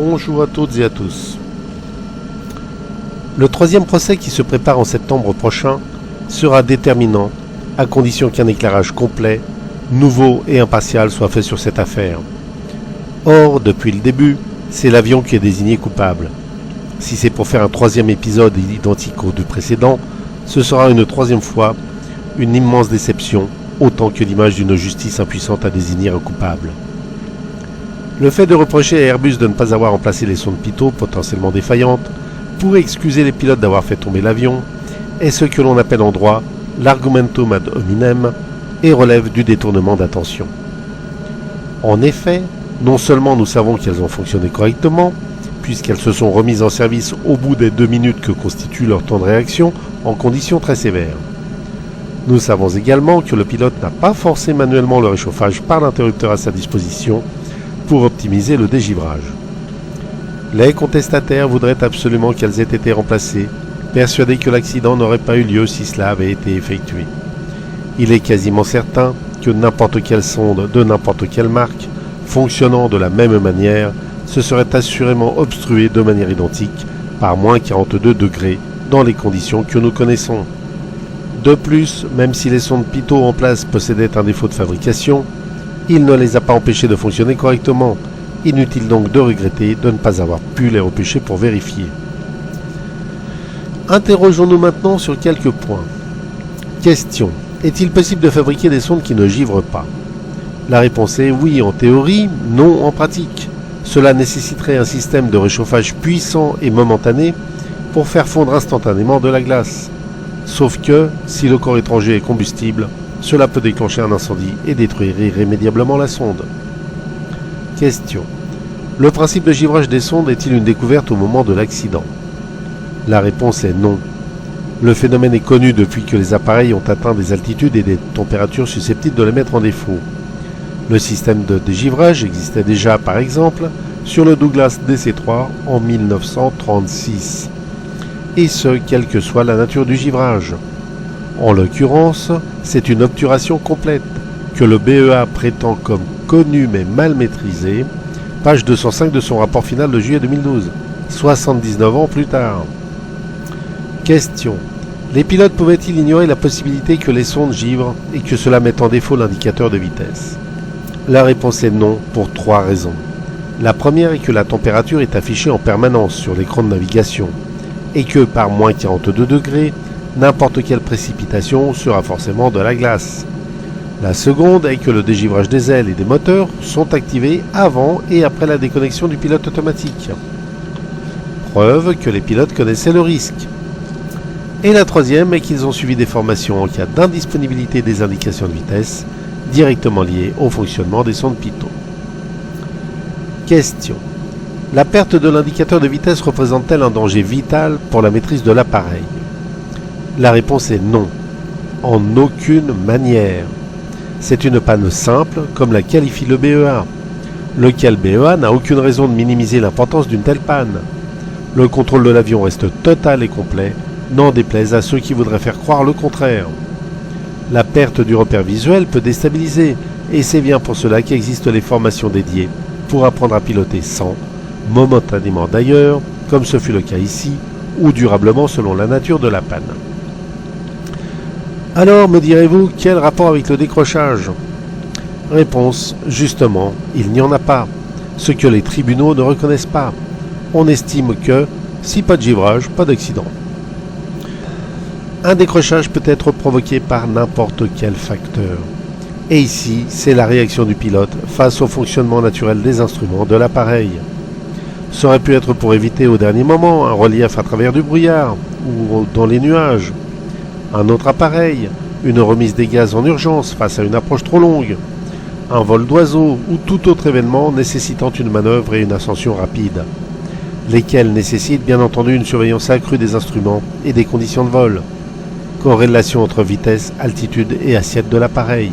Bonjour à toutes et à tous. Le troisième procès qui se prépare en septembre prochain sera déterminant, à condition qu'un éclairage complet, nouveau et impartial soit fait sur cette affaire. Or, depuis le début, c'est l'avion qui est désigné coupable. Si c'est pour faire un troisième épisode identique au deux précédents, ce sera une troisième fois une immense déception, autant que l'image d'une justice impuissante à désigner un coupable. Le fait de reprocher à Airbus de ne pas avoir remplacé les sondes Pitot, potentiellement défaillantes, pour excuser les pilotes d'avoir fait tomber l'avion, est ce que l'on appelle en droit l'argumentum ad hominem et relève du détournement d'attention. En effet, non seulement nous savons qu'elles ont fonctionné correctement, puisqu'elles se sont remises en service au bout des 2 minutes que constitue leur temps de réaction en conditions très sévères. Nous savons également que le pilote n'a pas forcé manuellement le réchauffage par l'interrupteur à sa disposition pour optimiser le dégivrage. Les contestataires voudraient absolument qu'elles aient été remplacées, persuadés que l'accident n'aurait pas eu lieu si cela avait été effectué. Il est quasiment certain que n'importe quelle sonde de n'importe quelle marque, fonctionnant de la même manière, se serait assurément obstruée de manière identique par moins 42 degrés dans les conditions que nous connaissons. De plus, même si les sondes Pitot en place possédaient un défaut de fabrication, il ne les a pas empêchés de fonctionner correctement. Inutile donc de regretter de ne pas avoir pu les repêcher pour vérifier. Interrogeons-nous maintenant sur quelques points. Question. Est-il possible de fabriquer des sondes qui ne givrent pas ? La réponse est oui en théorie, non en pratique. Cela nécessiterait un système de réchauffage puissant et momentané pour faire fondre instantanément de la glace. Sauf que, si le corps étranger est combustible, cela peut déclencher un incendie et détruire irrémédiablement la sonde. Question. Le principe de givrage des sondes est-il une découverte au moment de l'accident ? La réponse est non. Le phénomène est connu depuis que les appareils ont atteint des altitudes et des températures susceptibles de les mettre en défaut. Le système de dégivrage existait déjà, par exemple, sur le Douglas DC-3 en 1936. Et ce, quelle que soit la nature du givrage. En l'occurrence, c'est une obturation complète, que le BEA prétend comme connue mais mal maîtrisée, page 205 de son rapport final de juillet 2012, 79 ans plus tard. Question. Les pilotes pouvaient-ils ignorer la possibilité que les sondes givrent et que cela mette en défaut l'indicateur de vitesse ? La réponse est non, pour 3 raisons. La première est que la température est affichée en permanence sur l'écran de navigation, et que par moins 42 degrés, n'importe quelle précipitation sera forcément de la glace. La seconde est que le dégivrage des ailes et des moteurs sont activés avant et après la déconnexion du pilote automatique. Preuve que les pilotes connaissaient le risque. Et la troisième est qu'ils ont suivi des formations en cas d'indisponibilité des indications de vitesse, directement liées au fonctionnement des sondes Pitot. Question. La perte de l'indicateur de vitesse représente-t-elle un danger vital pour la maîtrise de l'appareil ? La réponse est non. En aucune manière. C'est une panne simple, comme la qualifie le BEA. Lequel BEA n'a aucune raison de minimiser l'importance d'une telle panne. Le contrôle de l'avion reste total et complet, n'en déplaise à ceux qui voudraient faire croire le contraire. La perte du repère visuel peut déstabiliser, et c'est bien pour cela qu'existent les formations dédiées pour apprendre à piloter sans, momentanément d'ailleurs, comme ce fut le cas ici, ou durablement selon la nature de la panne. Alors, me direz-vous, quel rapport avec le décrochage ? Réponse, justement, il n'y en a pas. Ce que les tribunaux ne reconnaissent pas. On estime que, si pas de givrage, pas d'accident. Un décrochage peut être provoqué par n'importe quel facteur. Et ici, c'est la réaction du pilote face au fonctionnement naturel des instruments de l'appareil. Ça aurait pu être pour éviter au dernier moment un relief à travers du brouillard ou dans les nuages. Un autre appareil, une remise des gaz en urgence face à une approche trop longue, un vol d'oiseau ou tout autre événement nécessitant une manœuvre et une ascension rapide, lesquels nécessitent bien entendu une surveillance accrue des instruments et des conditions de vol, corrélation entre vitesse, altitude et assiette de l'appareil,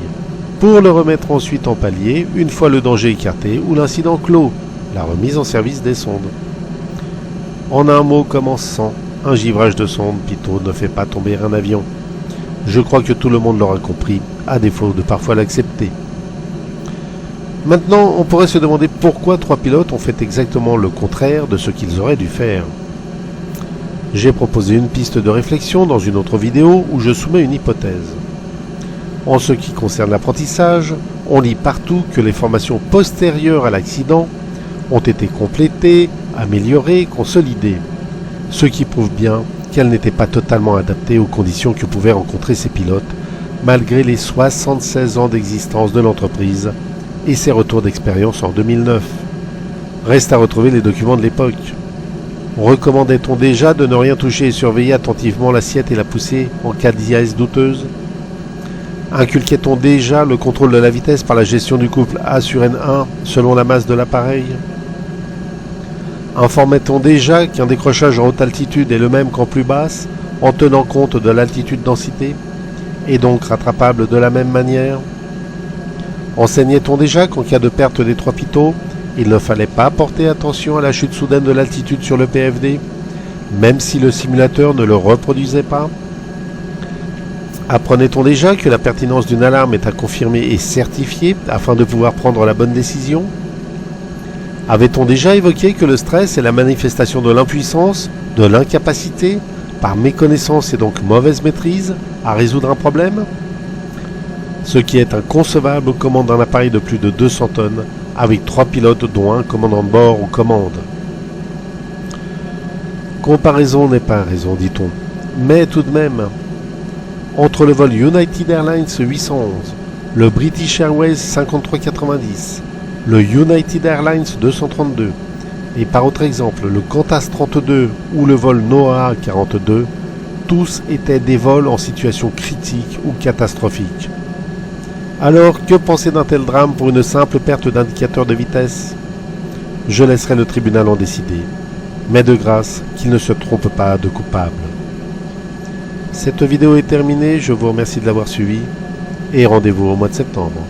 pour le remettre ensuite en palier une fois le danger écarté ou l'incident clos, la remise en service des sondes. En un mot commençant, un givrage de sonde Pitot ne fait pas tomber un avion. Je crois que tout le monde l'aura compris, à défaut de parfois l'accepter. Maintenant, on pourrait se demander pourquoi 3 pilotes ont fait exactement le contraire de ce qu'ils auraient dû faire. J'ai proposé une piste de réflexion dans une autre vidéo où je soumets une hypothèse. En ce qui concerne l'apprentissage, on lit partout que les formations postérieures à l'accident ont été complétées, améliorées, consolidées, ce qui prouve bien qu'elles n'étaient pas totalement adaptées aux conditions que pouvaient rencontrer ces pilotes, malgré les 76 ans d'existence de l'entreprise et ses retours d'expérience en 2009. Reste à retrouver les documents de l'époque. Recommandait-on déjà de ne rien toucher et surveiller attentivement l'assiette et la poussée en cas d'IAS douteuse? Inculquait-on déjà le contrôle de la vitesse par la gestion du couple A sur N1 selon la masse de l'appareil? Informait-on déjà qu'un décrochage en haute altitude est le même qu'en plus basse, en tenant compte de l'altitude densité, et donc rattrapable de la même manière? Enseignait-on déjà qu'en cas de perte des 3 pitot, il ne fallait pas porter attention à la chute soudaine de l'altitude sur le PFD, même si le simulateur ne le reproduisait pas? Apprenait-on déjà que la pertinence d'une alarme est à confirmer et certifier afin de pouvoir prendre la bonne décision? Avait-on déjà évoqué que le stress est la manifestation de l'impuissance, de l'incapacité, par méconnaissance et donc mauvaise maîtrise, à résoudre un problème? Ce qui est inconcevable aux commandes d'un appareil de plus de 200 tonnes, avec 3 pilotes dont un commandant de bord aux commandes. Comparaison n'est pas raison, dit-on. Mais tout de même, entre le vol United Airlines 811, le British Airways 5390, le United Airlines 232, et par autre exemple le Qantas 32 ou le vol NOAA 42, tous étaient des vols en situation critique ou catastrophique. Alors, que penser d'un tel drame pour une simple perte d'indicateur de vitesse? Je laisserai le tribunal en décider, mais de grâce qu'il ne se trompe pas de coupable. Cette vidéo est terminée, je vous remercie de l'avoir suivie et rendez-vous au mois de septembre.